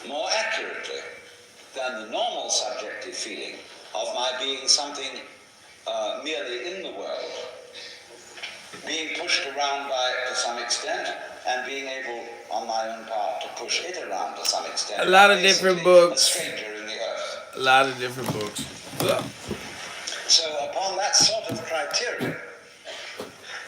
more accurately than the normal subjective feeling of my being something merely in the world, being pushed around by it to some extent, and being able, on my own part, to push it around to some extent. A lot of different books. A stranger in the earth. A lot of different books. So upon that sort of criteria,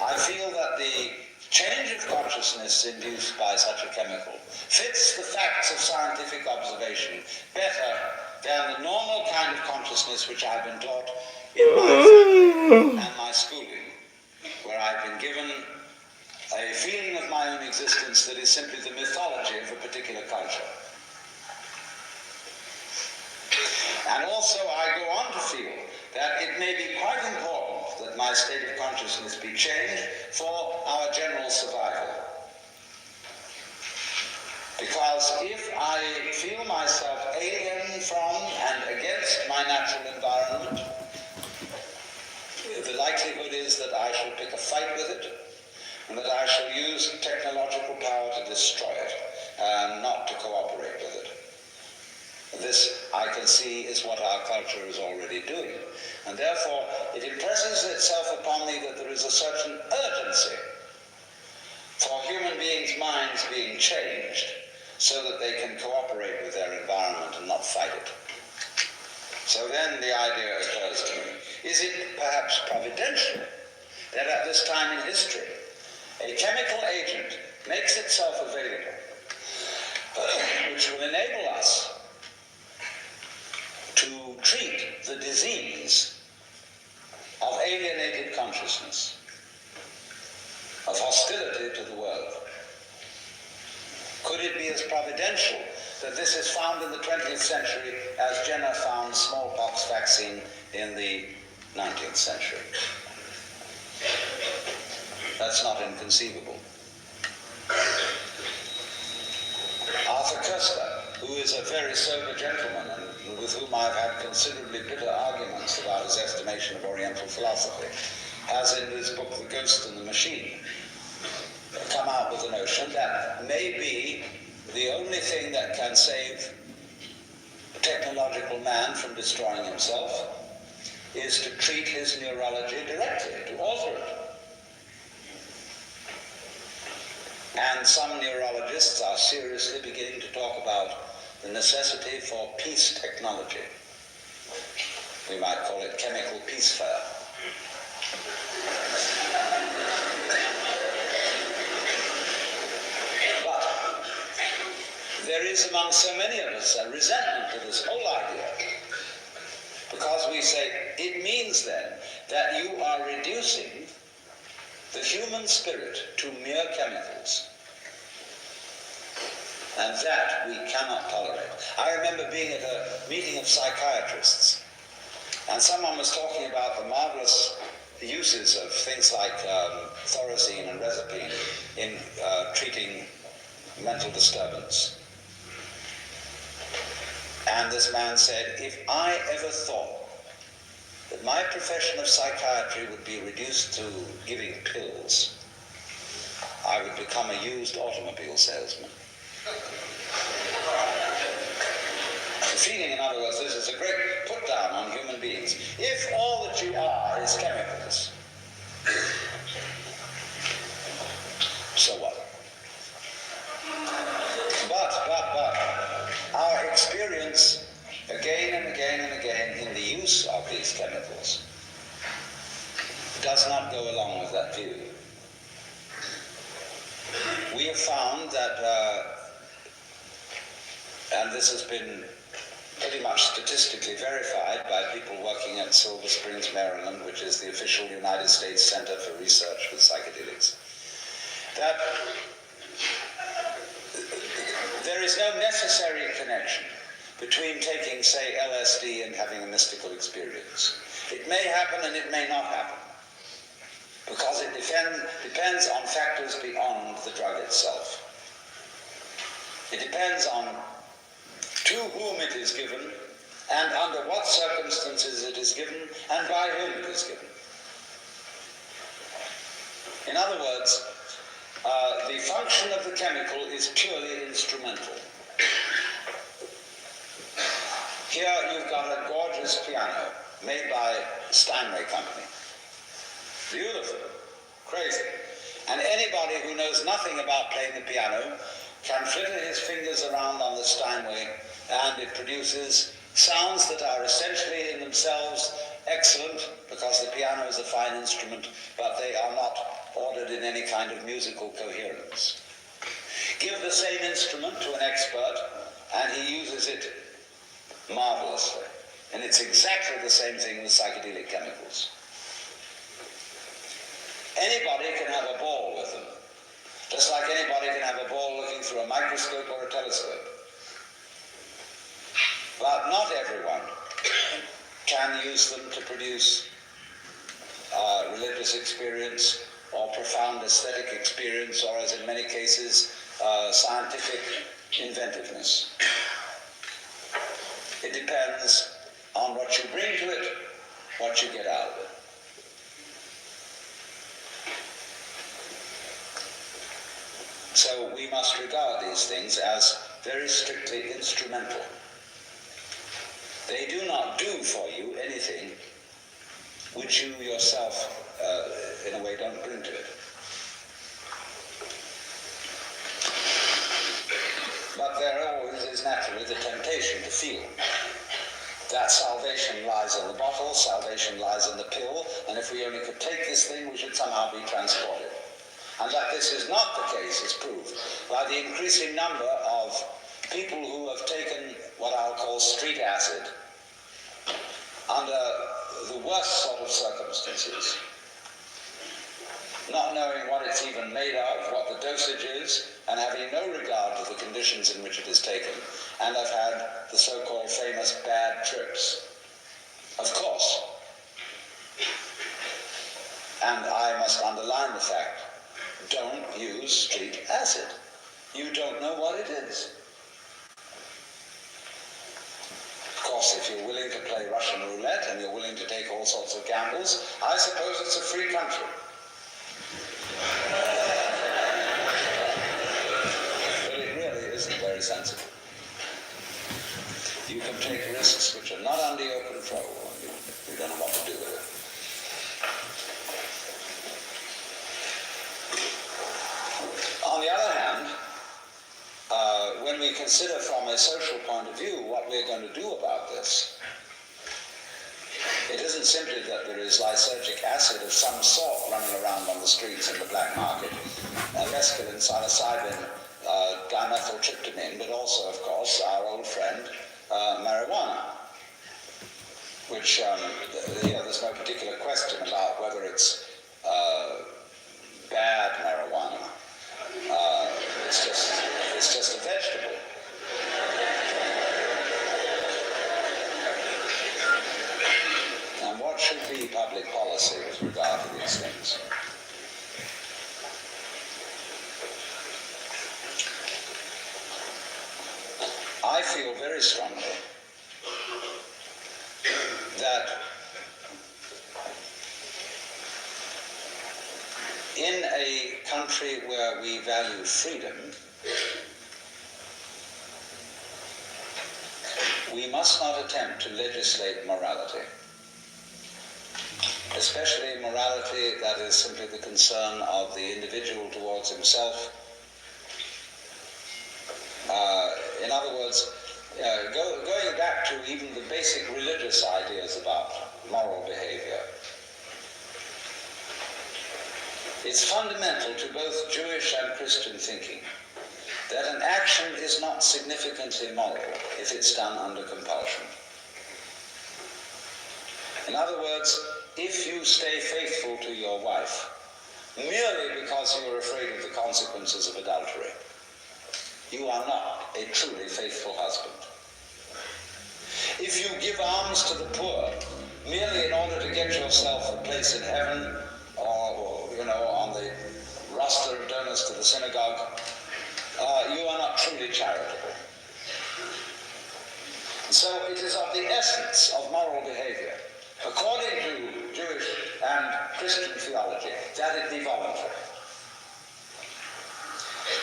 I feel that the change of consciousness induced by such a chemical fits the facts of scientific observation better than the normal kind of consciousness which I've been taught in my family and my schooling, where I've been given a feeling of my own existence that is simply the mythology of a particular culture. And also I go on to feel that it may be quite important that my state of consciousness be changed for our general survival. Because if I feel myself alien from and against my natural environment, the likelihood is that I shall pick a fight with it, and that I shall use technological power to destroy it, and not to cooperate with it. This, I can see, is what our culture is already doing. And therefore, it impresses itself upon me that there is a certain urgency for human beings' minds being changed so that they can cooperate with their environment and not fight it. So then the idea occurs to me, is it perhaps providential that at this time in history, a chemical agent makes itself available which will enable us to treat the disease of alienated consciousness, of hostility to the world? Could it be as providential that this is found in the 20th century as Jenner found smallpox vaccine in the 19th century? That's not inconceivable. Arthur Koestler, who is a very sober gentleman and with whom I've had considerably bitter arguments about his estimation of Oriental philosophy, has in his book The Ghost and the Machine come out with the notion that maybe the only thing that can save technological man from destroying himself is to treat his neurology directly, to alter it. And some neurologists are seriously beginning to talk about the necessity for peace technology. We might call it chemical peace fire. But there is among so many of us a resentment to this whole idea, because we say it means then that you are reducing the human spirit to mere chemicals. And that we cannot tolerate. I remember being at a meeting of psychiatrists, and someone was talking about the marvelous uses of things like thorazine and rezapine in treating mental disturbance. And this man said, if I ever thought that my profession of psychiatry would be reduced to giving pills, I would become a used automobile salesman. The feeling, in other words, this is a great put down on human beings. If all that you are is chemicals, so what? But our experience again and again and again in the use of these chemicals does not go along with that view. We have found that, and this has been pretty much statistically verified by people working at Silver Springs, Maryland, which is the official United States Center for Research with Psychedelics, that there is no necessary connection between taking, say, LSD and having a mystical experience. It may happen and it may not happen, because it depends on factors beyond the drug itself. It depends on to whom it is given, and under what circumstances it is given, and by whom it is given. In other words, the function of the chemical is purely instrumental. Here you've got a gorgeous piano made by Steinway Company. Beautiful, crazy. And anybody who knows nothing about playing the piano can flitter his fingers around on the Steinway, and it produces sounds that are essentially in themselves excellent, because the piano is a fine instrument, but they are not ordered in any kind of musical coherence. Give the same instrument to an expert, and he uses it marvelously. And it's exactly the same thing with psychedelic chemicals. Anybody can have a ball with them, just like anybody can have a ball looking through a microscope or a telescope. But not everyone can use them to produce religious experience or profound aesthetic experience, or, as in many cases, scientific inventiveness. It depends on what you bring to it, what you get out of it. So we must regard these things as very strictly instrumental. They do not do for you anything which you yourself, in a way, don't bring to it. But there always is naturally the temptation to feel that salvation lies in the bottle, salvation lies in the pill, and if we only could take this thing, we should somehow be transported. And that this is not the case is proved by the increasing number of people who have taken what I'll call street acid under the worst sort of circumstances, not knowing what it's even made of, what the dosage is, and having no regard to the conditions in which it is taken, and have had the so-called famous bad trips. Of course. And I must underline the fact, don't use street acid. You don't know what it is. Of course, if you're willing to play Russian roulette and you're willing to take all sorts of gambles, I suppose it's a free country. But it really isn't very sensible. You can take risks which are not under your control, and you don't know what to do with it. On the other hand, when we consider from a social point of view what we're going to do about this, it isn't simply that there is lysergic acid of some sort running around on the streets in the black market, mescaline, psilocybin, dimethyltryptamine, but also, of course, our old friend, marijuana, which there's no particular question about whether it's bad marijuana. It's just a vegetable. And what should be public policy with regard to these things? I feel very strongly that in a country where we value freedom, we must not attempt to legislate morality, especially morality that is simply the concern of the individual towards himself. In other words, going back to even the basic religious ideas about moral behavior, it's fundamental to both Jewish and Christian thinking that an action is not significantly moral if it's done under compulsion. In other words, if you stay faithful to your wife merely because you are afraid of the consequences of adultery, you are not a truly faithful husband. If you give alms to the poor merely in order to get yourself a place in heaven, or on the roster of donors to the synagogue, you are not truly charitable. So it is of the essence of moral behavior, according to Jewish and Christian theology, that it be voluntary.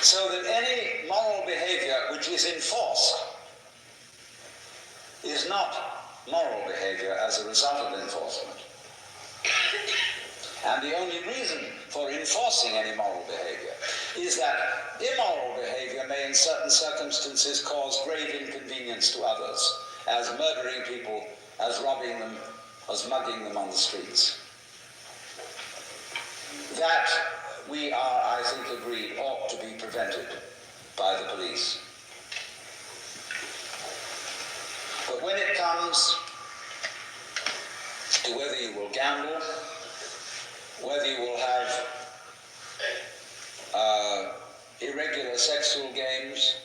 So that any moral behavior which is enforced is not moral behavior as a result of enforcement. And the only reason for enforcing any moral behavior is that immoral behavior may in certain circumstances cause grave inconvenience to others, as murdering people, as robbing them, as mugging them on the streets. That, we are, I think, agreed, ought to be prevented by the police. But when it comes to whether you will gamble, whether you will have irregular sexual games,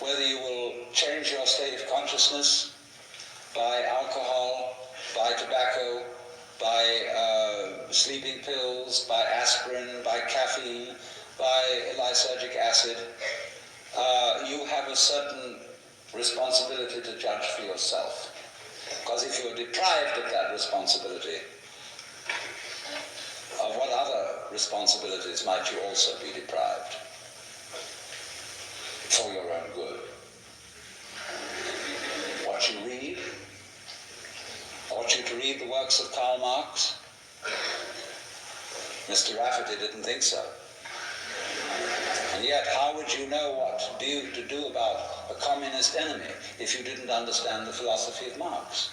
whether you will change your state of consciousness by alcohol, by tobacco, by sleeping pills, by aspirin, by caffeine, by lysergic acid, you have a certain responsibility to judge for yourself. Because if you're deprived of that responsibility, of what other responsibilities might you also be deprived for your own good? What you read? I want you to read the works of Karl Marx. Mr. Rafferty didn't think so. And yet, how would you know what to do about a communist enemy if you didn't understand the philosophy of Marx?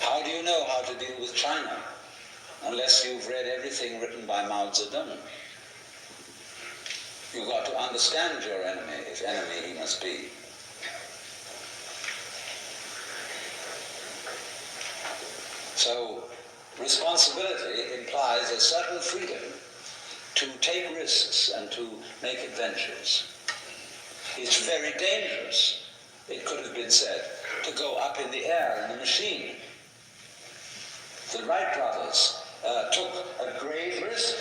How do you know how to deal with China unless you've read everything written by Mao Zedong? You've got to understand your enemy, if enemy he must be. So, responsibility implies a certain freedom to take risks and to make adventures. It's very dangerous, it could have been said, to go up in the air in a machine. The Wright brothers took a grave risk.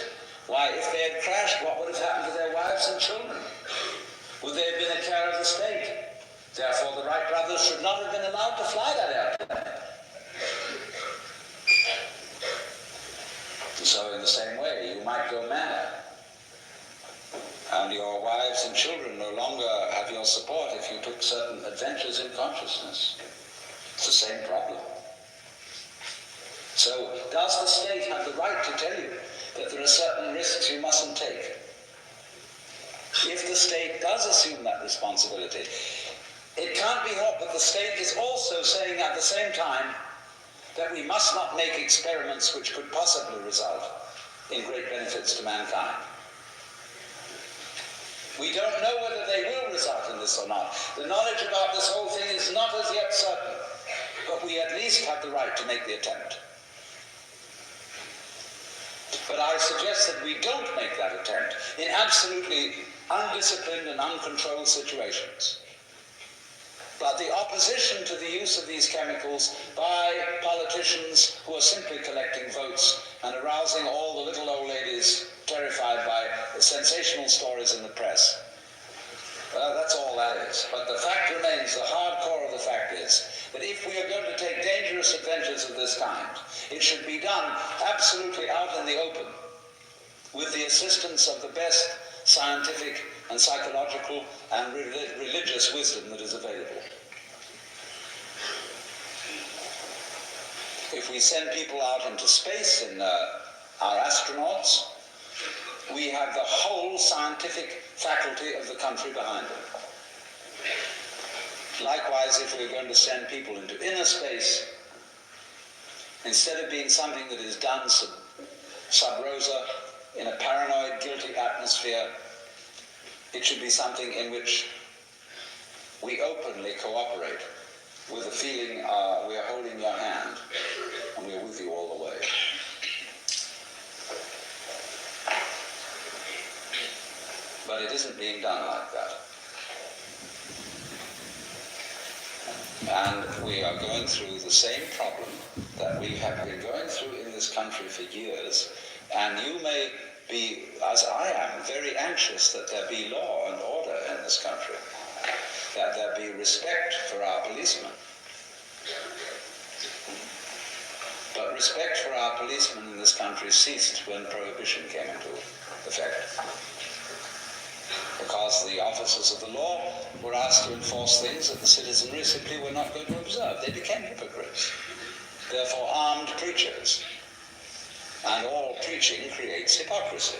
Why, if they had crashed, what would have happened to their wives and children? Would they have been a care of the state? Therefore, the Wright brothers should not have been allowed to fly that airplane. So in the same way, you might go mad, and your wives and children no longer have your support if you took certain adventures in consciousness. It's the same problem. So does the state have the right to tell you that there are certain risks you mustn't take? If the state does assume that responsibility, it can't be helped that the state is also saying at the same time that we must not make experiments which could possibly result in great benefits to mankind. We don't know whether they will result in this or not. The knowledge about this whole thing is not as yet certain, but we at least have the right to make the attempt. But I suggest that we don't make that attempt in absolutely undisciplined and uncontrolled situations. But the opposition to the use of these chemicals by politicians who are simply collecting votes and arousing all the little old ladies terrified by the sensational stories in the press, that's all that is. But the fact remains, the hard core of the fact is, that if we are going to take dangerous adventures of this kind, it should be done absolutely out in the open, with the assistance of the best scientific and psychological and religious wisdom that is available. If we send people out into space in our astronauts, we have the whole scientific faculty of the country behind them. Likewise, if we're going to send people into inner space, instead of being something that is done sub rosa in a paranoid, guilty atmosphere, it should be something in which we openly cooperate with the feeling we are holding your hand and we are with you all the way. But it isn't being done like that. And we are going through the same problem that we have been going through in this country for years, and you may be, as I am, very anxious that there be law and order in this country, that there be respect for our policemen. But respect for our policemen in this country ceased when Prohibition came into effect. because the officers of the law were asked to enforce things that the citizenry simply were not going to observe. They became hypocrites. Therefore, armed preachers. And all preaching creates hypocrisy.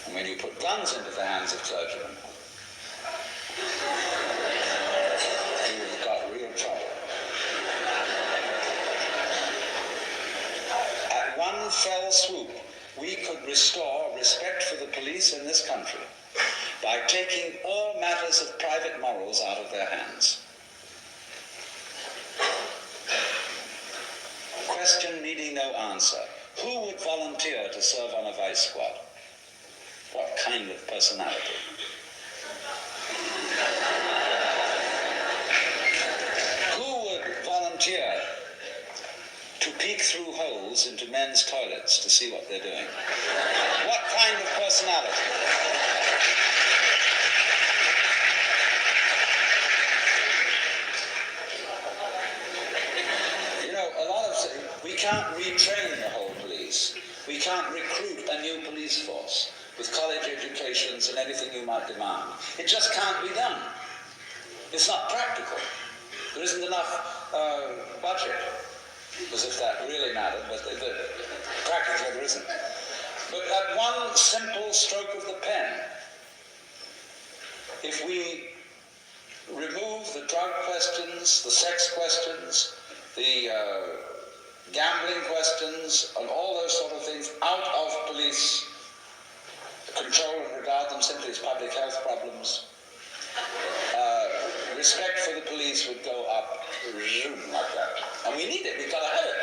And when you put guns into the hands of clergymen, you've got real trouble. At one fell swoop, we could restore respect for the police in this country by taking all matters of private morals out of their hands. Question needing no answer. Who would volunteer to serve on a vice squad? What kind of personality? Who would volunteer to peek through holes into men's toilets to see what they're doing? What kind of personality? We can't retrain the whole police. We can't recruit a new police force with college educations and anything you might demand. It just can't be done. It's not practical. There isn't enough budget, as if that really mattered, but practically there isn't. But at one simple stroke of the pen, if we remove the drug questions, the sex questions, the gambling questions, and all those sort of things out of police control and regard them simply as public health problems, respect for the police would go up zoom like that. And we need it, we've got to have it.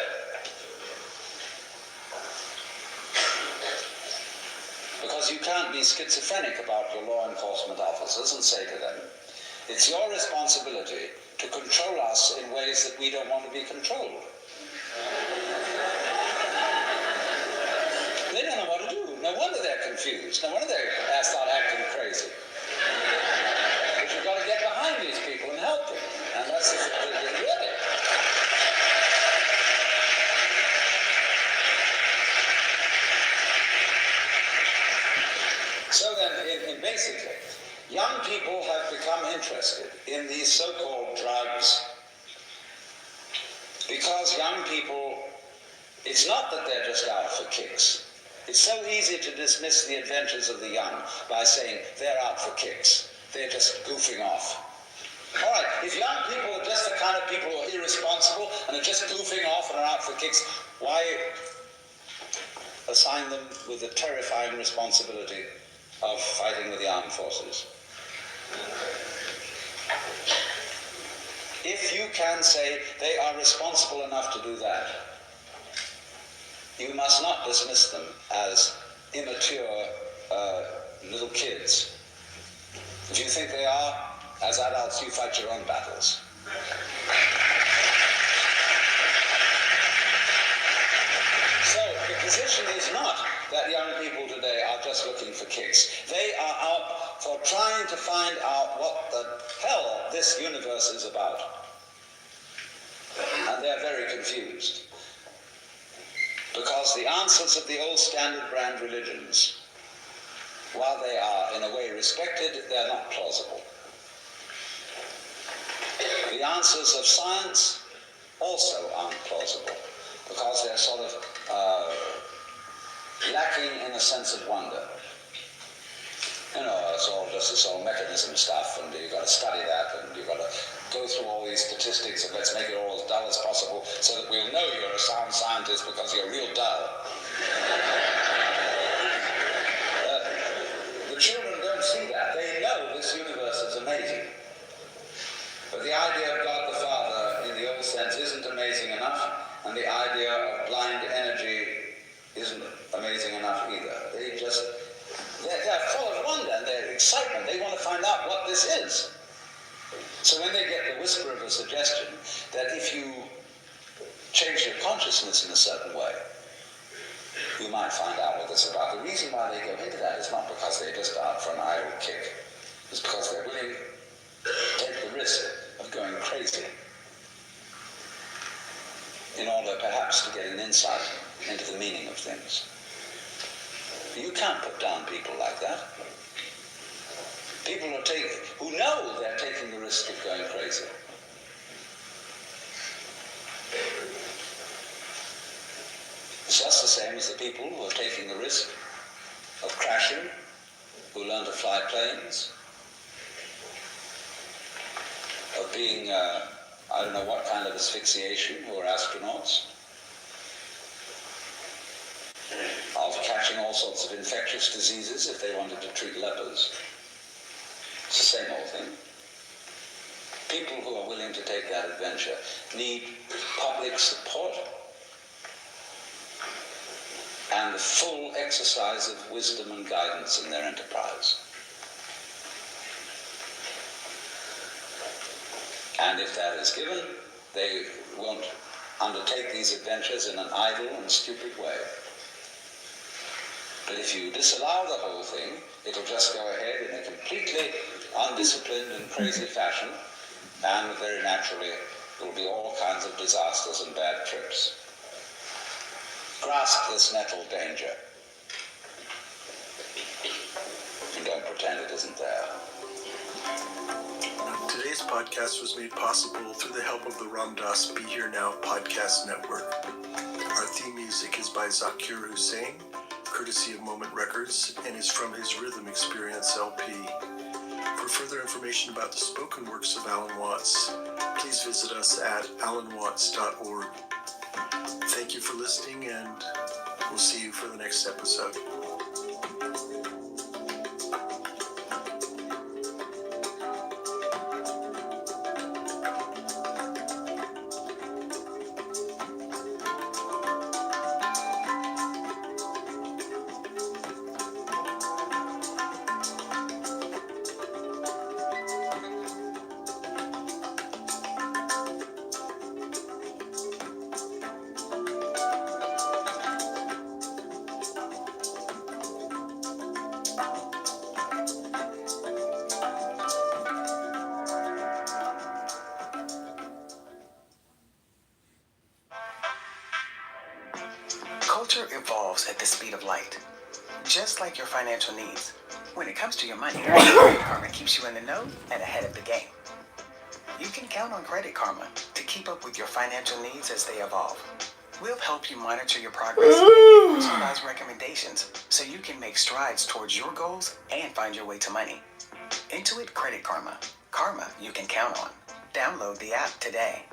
Because you can't be schizophrenic about your law enforcement officers and say to them, it's your responsibility to control us in ways that we don't want to be controlled. They don't know what to do. No wonder they're confused. No wonder they start acting crazy. But you've got to get behind these people and help them. And that's really. So then, basically, young people have become interested in these so-called drugs because young people, it's not that they're just out for kicks. It's so easy to dismiss the adventures of the young by saying they're out for kicks. They're just goofing off. All right, if young people are just the kind of people who are irresponsible and are just goofing off and are out for kicks, why assign them with the terrifying responsibility of fighting with the armed forces? If you can say they are responsible enough to do that, you must not dismiss them as immature little kids. If you think they are, as adults, you fight your own battles. So the position is not that young people today are just looking for kicks. They are out for trying to find out what the hell this universe is about. And they're very confused. Because the answers of the old standard brand religions, while they are in a way respected, they're not plausible. The answers of science also aren't plausible, because they're sort of lacking in a sense of wonder. You know, it's all just this old mechanism stuff, and you've got to study that, and you've got to go through all these statistics, and let's make it all as dull as possible so that we'll know you're a sound scientist because you're real dull. The children don't see that. They know this universe is amazing. But the idea of God the Father, in the old sense, isn't amazing enough, and the idea of blind energy isn't amazing enough either. They're full of wonder and their excitement. They want to find out what this is. So when they get the whisper of a suggestion that if you change your consciousness in a certain way, you might find out what this is about. The reason why they go into that is not because they're just out for an idle kick. It's because they're willing to take the risk of going crazy in order perhaps to get an insight into the meaning of things. You can't put down people like that. risk of going crazy. It's just the same as the people who are taking the risk of crashing, who learn to fly planes, of being, I don't know what kind of asphyxiation, who are astronauts, of catching all sorts of infectious diseases if they wanted to treat lepers. It's the same old thing. People who are willing to take that adventure need public support and the full exercise of wisdom and guidance in their enterprise. And if that is given, they won't undertake these adventures in an idle and stupid way. But if you disallow the whole thing, it'll just go ahead in a completely undisciplined and crazy fashion, and very naturally there will be all kinds of disasters and bad trips. Grasp this nettle danger, and don't pretend it isn't there. Today's podcast was made possible through the help of the Ram Dass Be Here Now podcast network. Our theme music is by Zakir Hussain, courtesy of Moment Records, and is from his Rhythm Experience LP. For further information about the spoken works of Alan Watts, please visit us at alanwatts.org. Thank you for listening, and we'll see you for the next episode. Culture evolves at the speed of light, just like your financial needs. When it comes to your money, Credit Karma keeps you in the know and ahead of the game. You can count on Credit Karma to keep up with your financial needs as they evolve. We'll help you monitor your progress and give personalized recommendations so you can make strides towards your goals and find your way to money. Intuit Credit Karma. Karma you can count on. Download the app today.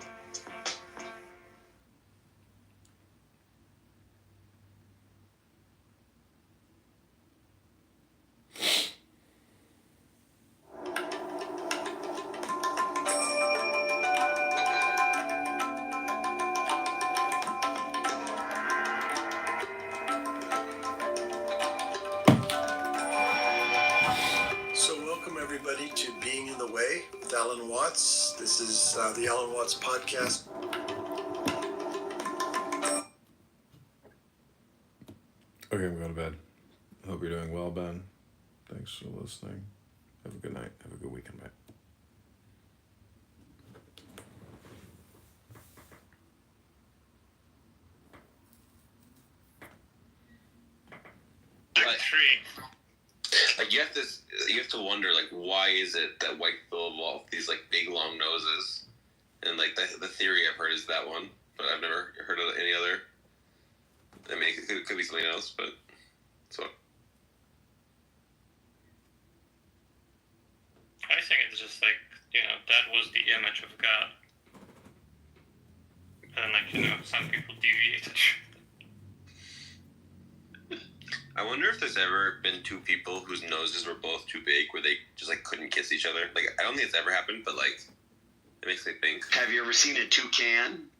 Everybody to Being in the Way with Alan Watts. This is the Alan Watts podcast. Okay, I'm going to bed. I hope you're doing well, Ben. Thanks for listening. Have a good night. Have a good weekend, bye. Like you have to wonder, like, why is it that white people have all these like big long noses? And like the theory I've heard is that one, but I've never heard of any other. I mean, it could be something else, but so. I think it's just like, that was the image of God. And like, some people deviated. I wonder if there's ever been two people whose noses were both too big where they just like couldn't kiss each other. Like, I don't think it's ever happened, but like it makes me think. Have you ever seen a toucan?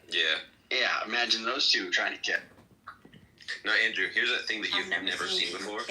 Yeah. Yeah, imagine those two trying to kiss. Now, Andrew, here's a thing that you've never seen before.